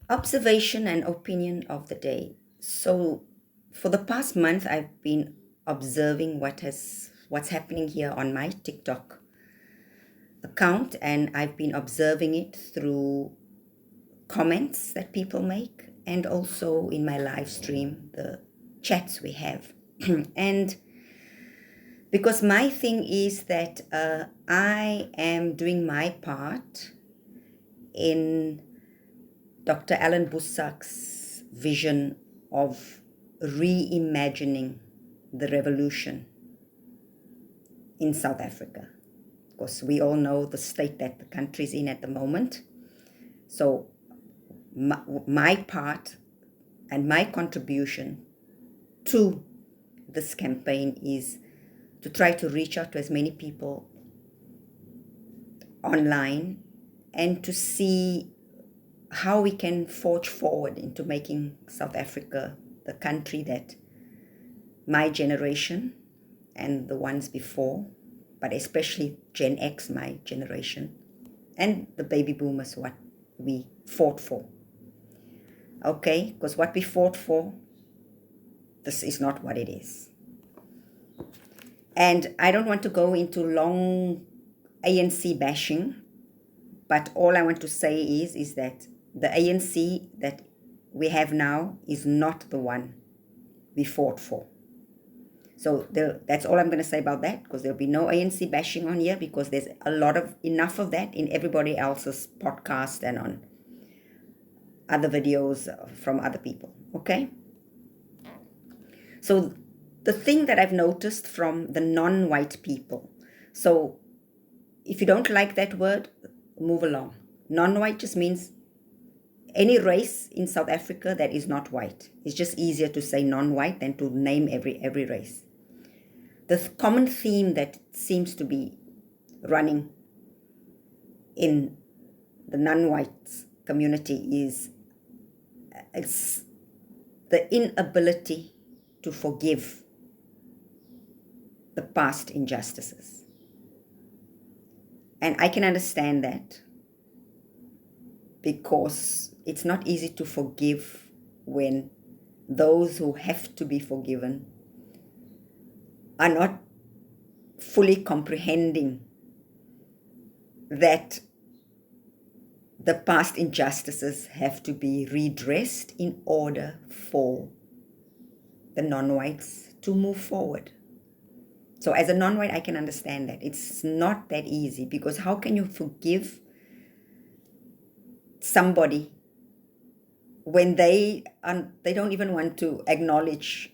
Observation and opinion of the day. So, for the past month, I've been observing what's happening here on my TikTok account, and I've been observing it through comments that people make, and also in my live stream, the chats we have. And because my thing is that I am doing my part in Dr. Alan Busak's vision of reimagining the revolution in South Africa. Of course, we all know the state that the country is in at the moment. So, my part and my contribution to this campaign is to try to reach out to as many people online and to see how we can forge forward into making South Africa the country that my generation and the ones before, but especially Gen X, my generation, and the baby boomers, what we fought for. Okay, because what we fought for, this is not what it is. And I don't want to go into long ANC bashing, but all I want to say is that the ANC that we have now is not the one we fought for. So that's all I'm going to say about that, because there'll be no ANC bashing on here, because there's enough of that in everybody else's podcast and on other videos from other people. Okay? So the thing that I've noticed from the non-white people, so if you don't like that word, move along. Non-white just means any race in South Africa that is not white. It's just easier to say non-white than to name every race. The common theme that seems to be running in the non-white community is it's the inability to forgive the past injustices. And I can understand that, because it's not easy to forgive when those who have to be forgiven are not fully comprehending that the past injustices have to be redressed in order for the non-whites to move forward. So as a non-white, I can understand that. It's not that easy, because how can you forgive somebody when they don't even want to acknowledge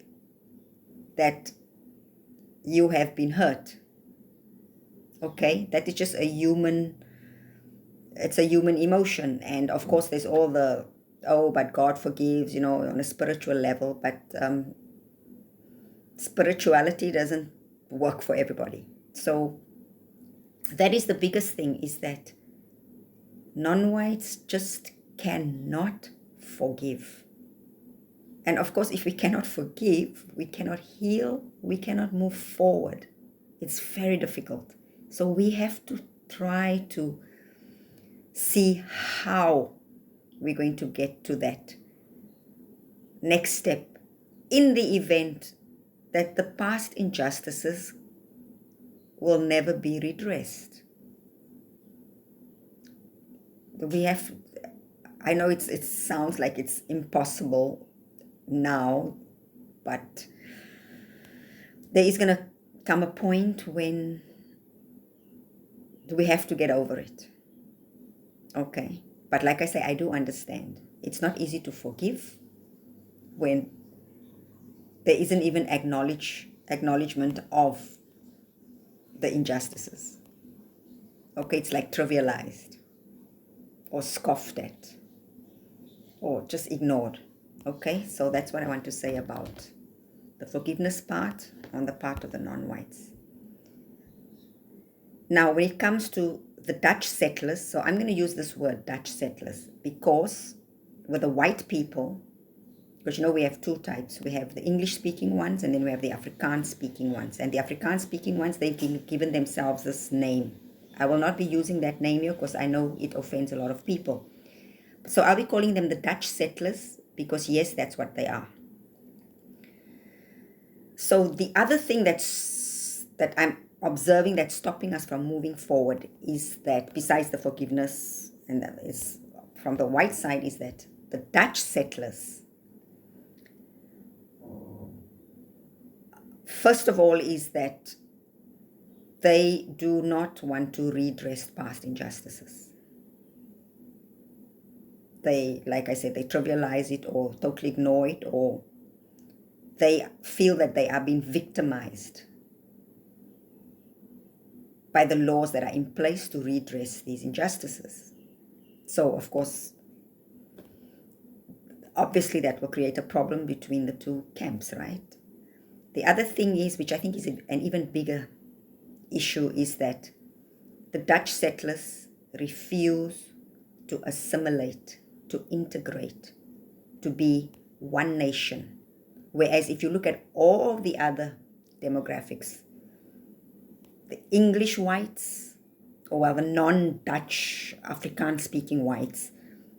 that you have been hurt? Okay, that is just it's a human emotion. And of course there's all the, oh, but God forgives, on a spiritual level, but spirituality doesn't work for everybody. So that is the biggest thing, is that non-whites just cannot forgive. And of course, if we cannot forgive, we cannot heal, we cannot move forward. It's very difficult. So we have to try to see how we're going to get to that next step in the event that the past injustices will never be redressed. I know it sounds like it's impossible now, but there is going to come a point when we have to get over it. Okay, but like I say, I do understand it's not easy to forgive when there isn't even acknowledgement of the injustices. Okay, it's like trivialized or scoffed at or just ignored. Okay, so that's what I want to say about the forgiveness part on the part of the non-whites. Now, when it comes to the Dutch settlers, so I'm going to use this word Dutch settlers, because with the white people, because we have two types. We have the English-speaking ones, and then we have the Afrikaans-speaking ones. And the Afrikaans-speaking ones, they've given themselves this name. I will not be using that name here because I know it offends a lot of people. So are we calling them the Dutch settlers? Because yes, that's what they are. So the other thing that I'm observing that's stopping us from moving forward is that, besides the forgiveness, and that is from the white side, is that the Dutch settlers, first of all, is that they do not want to redress past injustices. They, like I said, they trivialize it or totally ignore it, or they feel that they are being victimized by the laws that are in place to redress these injustices. So, of course, obviously that will create a problem between the two camps, right? The other thing is, which I think is an even bigger issue, is that the Dutch settlers refuse to assimilate, to integrate, to be one nation. Whereas if you look at all the other demographics, the English whites, or the non-Dutch Afrikaans-speaking whites,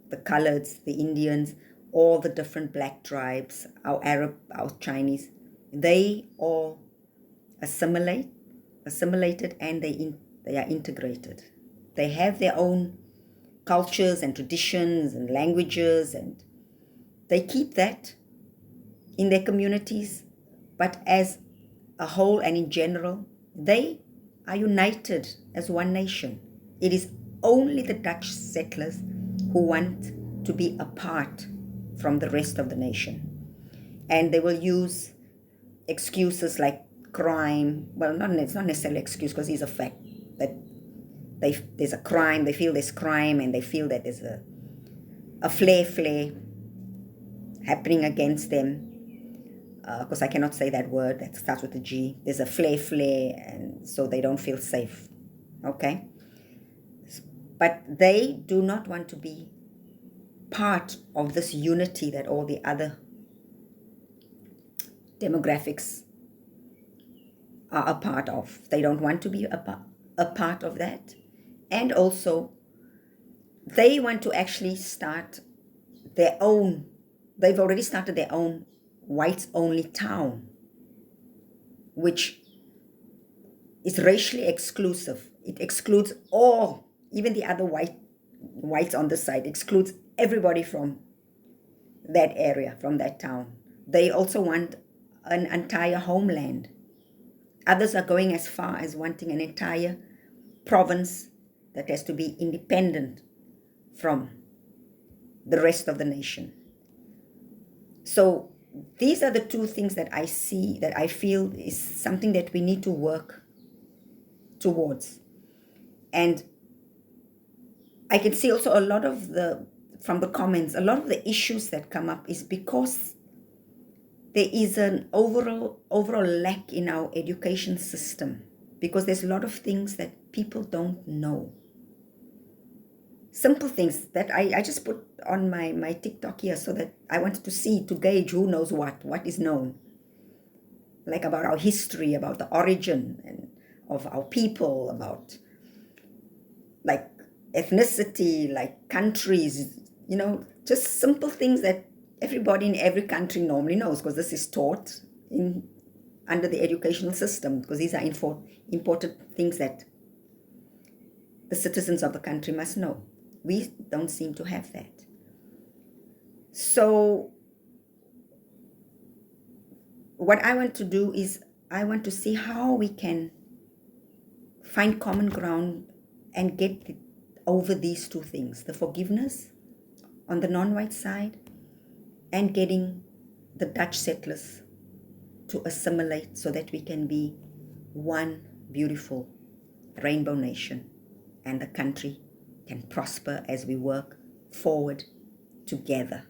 the coloreds, the Indians, all the different black tribes, our Arab, our Chinese, they all assimilated, and they are integrated. They have their own cultures and traditions and languages, and they keep that in their communities, but as a whole and in general, they are united as one nation. It is only the Dutch settlers who want to be apart from the rest of the nation. And they will use excuses like crime. Well, it's not necessarily an excuse, because it's a fact that there's a crime, they feel there's crime, and they feel that there's a flare happening against them. Because I cannot say that word that starts with a G. There's a flare, and so they don't feel safe. Okay? But they do not want to be part of this unity that all the other demographics are a part of. They don't want to be a part of that. And also, they want to actually start their own, they've already started their own whites-only town, which is racially exclusive. It excludes all, even the other whites on the side, excludes everybody from that area, from that town. They also want an entire homeland. Others are going as far as wanting an entire province that has to be independent from the rest of the nation. So these are the two things that I see, that I feel is something that we need to work towards. And I can see also a lot of from the comments, a lot of the issues that come up is because there is an overall lack in our education system, because there's a lot of things that people don't know. Simple things that I just put on my TikTok here, so that I wanted to gauge who knows what is known. Like about our history, about the origin of our people, about like ethnicity, like countries, just simple things that everybody in every country normally knows, because this is taught under the educational system, because these are important things that the citizens of the country must know. We don't seem to have that. So what I want to do is I want to see how we can find common ground and get over these two things, the forgiveness on the non-white side, and getting the Dutch settlers to assimilate, so that we can be one beautiful rainbow nation, and the country can prosper as we work forward together.